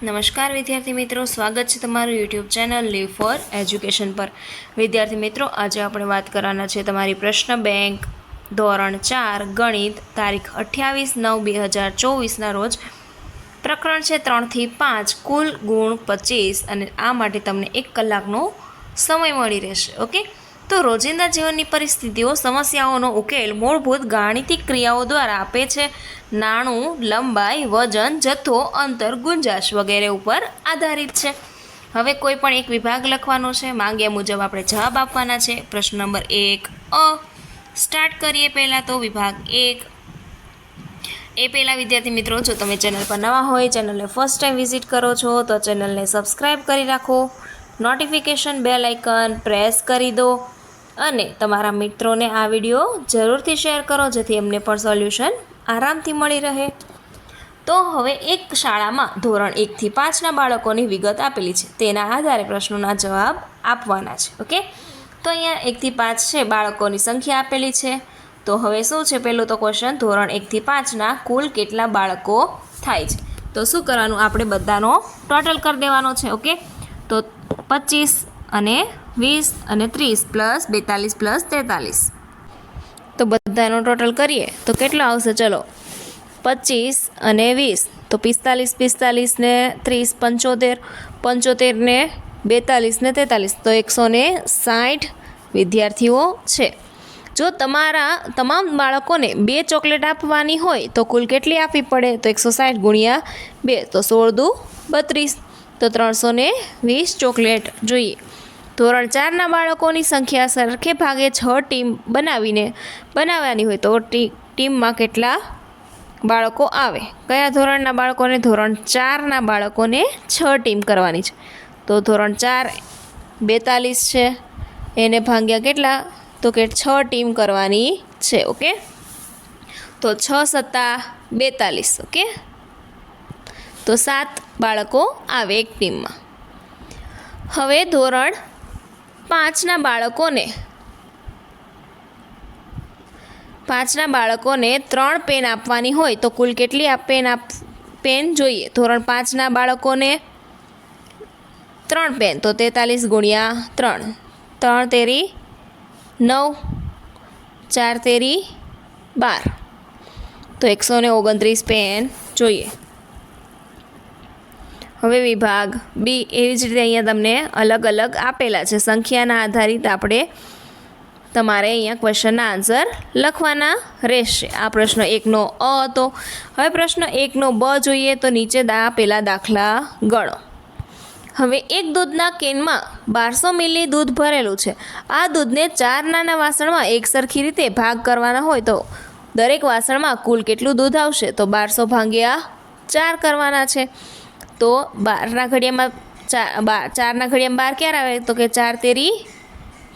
નમસ્કાર વિદ્યાર્થી મિત્રો, સ્વાગત છે તમારું YouTube channel Leave for Education પર। વિદ્યાર્થી મિત્રો, આજે આપણે વાત કરવાના છે તમારી પ્રશ્ન બેંક ધોરણ 4 ગણિત તારીખ 28/9/2024ના રોજ। પ્રકરણ છે 3 થી 5, કુલ ગુણ 25 અને આ માટે તમને 1 કલાકનો સમય મળી રહેશે। ઓકે, તો રોજિંદા જીવનની પરિસ્થિતિઓ સમસ્યાઓનો ઉકેલ મૂળભૂત ગાણિતિક ક્રિયાઓ દ્વારા આપે છે। નાણું, લંબાઈ, વજન, જથ્થો, અંતર, ગુંજાશ વગેરે ઉપર આધારિત છે। હવે કોઈ પણ એક વિભાગ લખવાનો છે, માંગ્યા મુજબ આપણે જવાબ આપવાના છે। પ્રશ્ન નંબર 1 અ સ્ટાર્ટ કરીએ। પહેલાં તો વિભાગ 1 એ પહેલાં વિદ્યાર્થી મિત્રો, જો તમે ચેનલ પર નવા હોય, ચેનલને ફર્સ્ટ ટાઈમ વિઝિટ કરો છો તો ચેનલને સબસ્ક્રાઈબ કરી રાખો, નોટિફિકેશન બેલ આઇકન પ્રેસ કરી દો અને તમારા મિત્રોને આ વિડીયો જરૂરથી શેર કરો, જેથી એમને પણ સોલ્યુશન આરામથી મળી રહે। તો હવે એક શાળામાં ધોરણ 1 થી 5ના બાળકોની વિગત આપેલી છે, તેના આધારે પ્રશ્નોના જવાબ આપવાના છે। ઓકે, તો અહીંયા 1 થી 5 છે, બાળકોની સંખ્યા આપેલી છે। તો હવે શું છે, પહેલું તો ક્વેશ્ચન, ધોરણ 1 થી 5ના કુલ કેટલા બાળકો થાય છે? તો શું કરવાનું, આપણે બધાનો ટોટલ કરી દેવાનો છે। ઓકે, તો 25 અને 20 અને 30 પ્લસ 42 પ્લસ 43, તો બધાનો ટોટલ કરીએ તો કેટલો આવશે? ચલો, 25 અને 20 તો 45, 45 ને 30 75, 75 ને 42 ને 43, તો 160 વિદ્યાર્થીઓ છે। જો તમારા તમામ બાળકોને 2 ચોકલેટ આપવાની હોય તો કુલ કેટલી આપવી પડે? તો 160 ગુણ્યા 2, તો 16 દુ 32, તો 320 ચોકલેટ જોઈએ। ધોરણ 4ના બાળકોની સંખ્યા સરખે ભાગે 6 ટીમ બનાવવાની હોય તો ટીમમાં કેટલા બાળકો આવે? કયા ધોરણના બાળકોને? ધોરણ 4ના બાળકોને 6 ટીમ કરવાની છે। તો ધોરણ 4 42 છે, એને ભાગ્યા કેટલા? તો કે 6 ટીમ કરવાની છે। ઓકે, તો 6 સત્તા 42, ઓકે, તો 7 બાળકો આવે એક ટીમમાં। હવે ધોરણ 5ના બાળકોને 3 પેન આપવાની હોય તો કુલ કેટલી પેન જોઈએ? ધોરણ 5ના બાળકોને 3 પેન, તો 43 ગુણ્યા 3, 3 તેરી 9, 4 તેરી 12, તો 129 પેન જોઈએ। હવે વિભાગ બી, એવી જ રીતે અહીંયા તમને અલગ અલગ આપેલા છે, સંખ્યાના આધારિત આપણે તમારે અહીંયા ક્વેશ્ચનના આન્સર લખવાના રહેશે। આ પ્રશ્ન 1નો અ હતો। હવે પ્રશ્ન 1નો બ જોઈએ, તો નીચે આપેલા દાખલા ગણો। હવે એક દૂધના કેનમાં 1200 મિલી દૂધ ભરેલું છે। આ દૂધને 4 નાના વાસણમાં એકસરખી રીતે ભાગ કરવાના હોય તો દરેક વાસણમાં કુલ કેટલું દૂધ આવશે? તો 1200 ભાગ્યા 4 કરવાના છે। તો 4ના ઘડિયામાં 12 ક્યારે આવે? તો કે 4 તેરી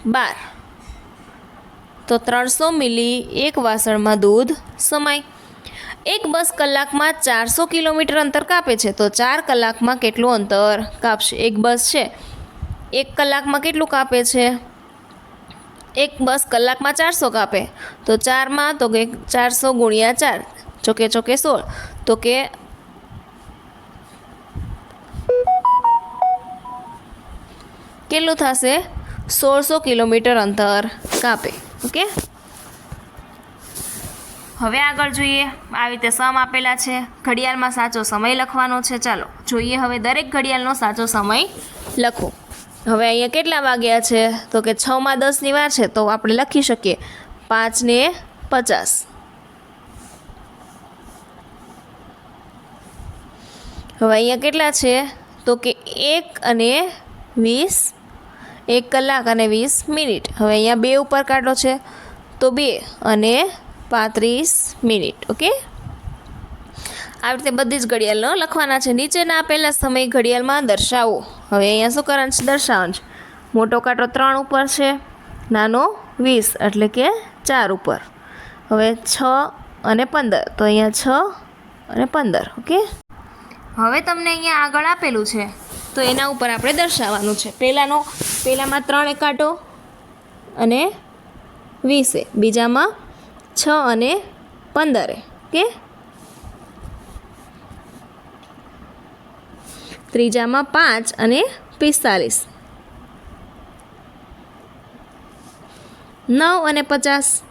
12, તો 300 મિલી એક વાસણમાં દૂધ સમાય। એક બસ કલાકમાં 400 કિલોમીટર અંતર કાપે છે, તો 4 કલાકમાં કેટલું અંતર કાપશે? એક બસ છે, 1 કલાકમાં કેટલું કાપે છે? એક બસ કલાકમાં 400 કાપે, તો 4માં તો કે 400 ગુણ્યા 4, ચોકે ચોકે 16, તો કે કેટલું થશે? 1600 કિલોમીટર અંતર કાપે। ઓકે, હવે આગળ જોઈએ, આવી રીતે સમ આપેલા છે, ઘડિયાળમાં સાચો સમય લખવાનો છે। ચાલો જોઈએ, હવે દરેક ઘડિયાળનો સાચો સમય લખો। હવે અહીંયા કેટલા વાગ્યા છે? તો કે 6માં 10ની વાર છે, તો આપણે લખી શકીએ 5 ને 50। હવે અહીંયા કેટલા છે? તો કે 1 અને 20, 1 કલાક અને 20 મિનિટ। હવે અહીંયા 2 ઉપર કાઢો છે, તો 2 અને 35 મિનિટ। ઓકે, આવી રીતે બધી જ ઘડિયાળનો લખવાના છે। નીચેના આપેલા સમય ઘડિયાળમાં દર્શાવો। હવે અહીંયા શું કરવાનું છે? દર્શાવવાનું છે। મોટો કાંટો 3 ઉપર છે, નાનો 20 એટલે કે 4 ઉપર। હવે 6 અને 15, તો અહીંયા 6 અને 15। ઓકે, હવે તમને અહીંયા આગળ આપેલું છે, તો એના ઉપર આપણે દર્શાવવાનું છે। પહેલામાં 3 કાંટો અને 20, બીજામાં 6 અને 15। ઓકે, ત્રીજામાં 5 અને 45, 9 અને 50,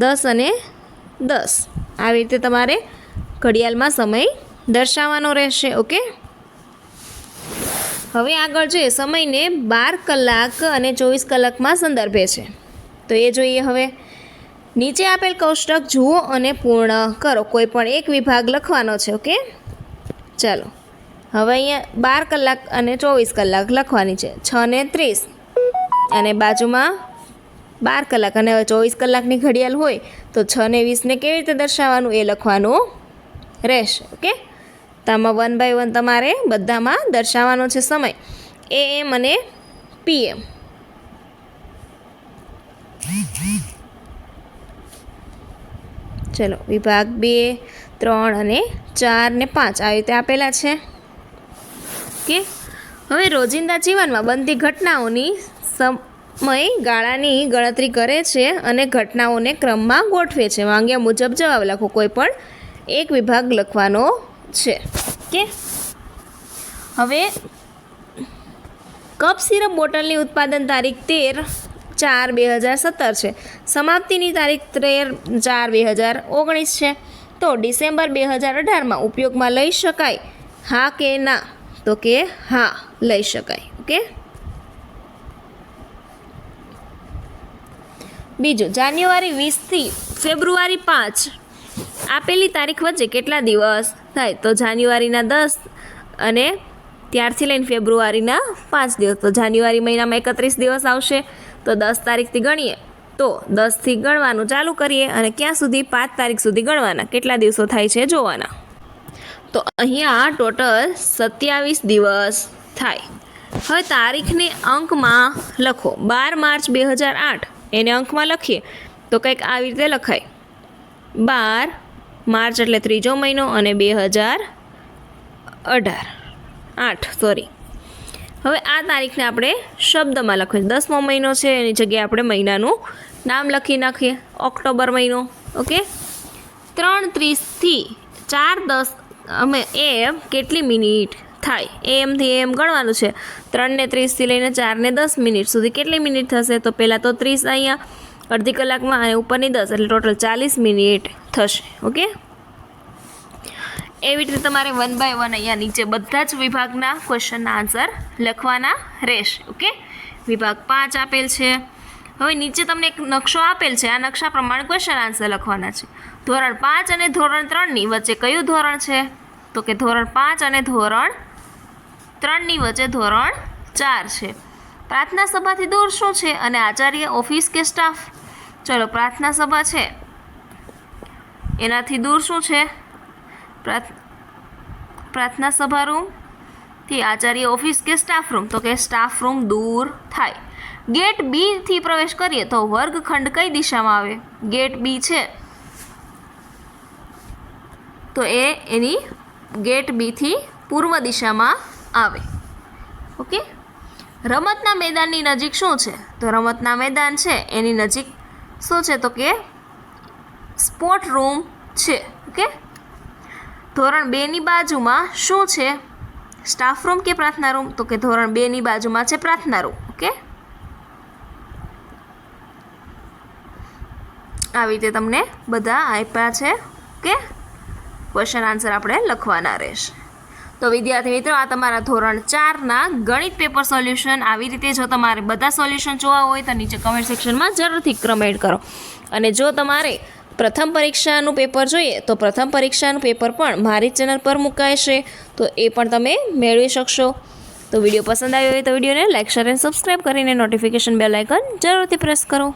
10 અને 10. આવી રીતે તમારે ઘડિયાળમાં સમય દર્શાવવાનો રહેશે. ઓકે, હવે આગળ જોઈએ સમયને 12 કલાક અને 24 કલાકમાં સંદર્ભે છે, તો એ જોઈએ. હવે નીચે આપેલ કોષ્ટક જુઓ અને પૂર્ણ કરો. કોઈ પણ એક વિભાગ લખવાનો છે. ઓકે, ચાલો હવે અહીંયા 12 કલાક અને 24 કલાક લખવાની છે. 6 ને 30 અને બાજુમાં 12 કલાક અને હવે 24 કલાકની ઘડિયાળ હોય તો 6 ને 20ને કેવી રીતે દર્શાવવાનું એ લખવાનું રહેશે. ઓકે, તો આમાં 1 બાય 1 તમારે બધામાં દર્શાવવાનો છે સમય, AM અને PM. ચલો વિભાગ 2, 3 અને 4 ને 5 આવી રીતે આપેલા છે. ઓકે, હવે રોજિંદા જીવનમાં બનતી ઘટનાઓની સમયગાળાની ગણતરી કરે છે અને ઘટનાઓને ક્રમમાં ગોઠવે છે. માંગ્યા મુજબ જવાબ લખો. કોઈ પણ એક વિભાગ લખવાનો છે. ઓકે, હવે કપ સિરપ બોટલની ઉત્પાદન તારીખ 13/4/2017 છે. સમાપ્તિની તારીખ 13/4/2019 છે. તો ડિસેમ્બર 2018માં ઉપયોગમાં લઈ શકાય, હા કે ના? તો કે હા, લઈ શકાય. ઓકે, બીજું, જાન્યુઆરી 20 થી ફેબ્રુઆરી 5 આપેલી તારીખ વચ્ચે કેટલા દિવસ થાય? તો જાન્યુઆરીના 10 અને ત્યારથી લઈને ફેબ્રુઆરીના 5 દિવસ. તો જાન્યુઆરી મહિનામાં 31 દિવસ આવશે. તો 10 તારીખથી ગણીએ તો 10થી ગણવાનું ચાલુ કરીએ અને ક્યાં સુધી? 5 તારીખ સુધી ગણવાના. કેટલા દિવસો થાય છે જોવાના. તો અહીંયા ટોટલ 27 દિવસ થાય. હવે તારીખને અંકમાં લખો. 12 માર્ચ 2008 એને અંકમાં લખીએ તો કંઈક આવી રીતે લખાય. 12 માર્ચ એટલે ત્રીજો મહિનો અને 2008. હવે આ તારીખને આપણે શબ્દમાં લખીએ. 10મો મહિનો છે એની જગ્યાએ આપણે મહિનાનું નામ લખી નાખીએ. ઓક્ટોબર મહિનો. ઓકે, 3:30 થી 4:10 અમે AM કેટલી મિનિટ થાય? AM થી AM ગણવાનું છે. 3:30 થી લઈને 4:10 મિનિટ સુધી કેટલી મિનિટ થશે? તો પહેલાં તો 30 અહીંયા અડધી કલાકમાં અને ઉપરની 10 એટલે ટોટલ 40 મિનિટ થશે. ઓકે, એવી રીતે તમારે 1 બાય 1 અહીંયા નીચે બધા જ વિભાગના ક્વેશ્ચનના આન્સર લખવાના રહેશે. ઓકે, વિભાગ 5 આપેલ છે. હવે નીચે તમને એક નકશો આપેલ છે. આ નકશા પ્રમાણે ક્વેશ્ચન આન્સર લખવાના છે. ધોરણ 5 અને ધોરણ 3ની વચ્ચે કયું ધોરણ છે? તો કે ધોરણ 5 અને ધોરણ 3ની વચ્ચે ધોરણ 4 છે. પ્રાર્થના સભાથી દૂર શું છે? અને આચાર્ય, ઓફિસ કે સ્ટાફ? ચલો, પ્રાર્થના સભા છે એનાથી દૂર શું છે? પ્રાર્થના સભા રૂમથી આચાર્ય ઓફિસ કે સ્ટાફ રૂમ? તો કે સ્ટાફ રૂમ દૂર થાય. ગેટ બી થી પ્રવેશ કરીએ તો વર્ગખંડ કઈ દિશામાં આવે? ગેટ બી છે તો એની ગેટ બી થી પૂર્વ દિશામાં આવે. ઓકે, રમતના મેદાનની નજીક શું છે? તો રમતના મેદાન છે એની નજીક શું છે? તો કે સ્પોર્ટ રૂમ છે. ઓકે, ધોરણ 2ની બાજુમાં શું છે? સ્ટાફ રૂમ કે પ્રાર્થના રૂમ? તો કે ધોરણ 2ની બાજુમાં છે પ્રાર્થના રૂમ. ઓકે, આવી રીતે તમને બધા આપ્યા છે. ઓકે, ક્વેશ્ચન આન્સર આપણે લખવાના રહેશે. તો વિદ્યાર્થી મિત્રો, આ તમારા ધોરણ 4ના ગણિત પેપર સોલ્યુશન. આવી રીતે જો તમારે બધા સોલ્યુશન જોવા હોય તો નીચે કમેન્ટ સેક્શનમાં જરૂરથી કમેન્ટ કરો. અને જો તમારે પ્રથમ પરીક્ષાનું પેપર જોઈએ તો પ્રથમ પરીક્ષાનું પેપર પણ મારી ચેનલ પર મુકાશે, તો એ પણ તમે મેળવી શકશો. તો વિડીયો પસંદ આવ્યો હોય તો વિડીયોને લાઇક, શેર અને સબસ્ક્રાઈબ કરીને નોટિફિકેશન બેલ આઇકન જરૂરથી પ્રેસ કરો.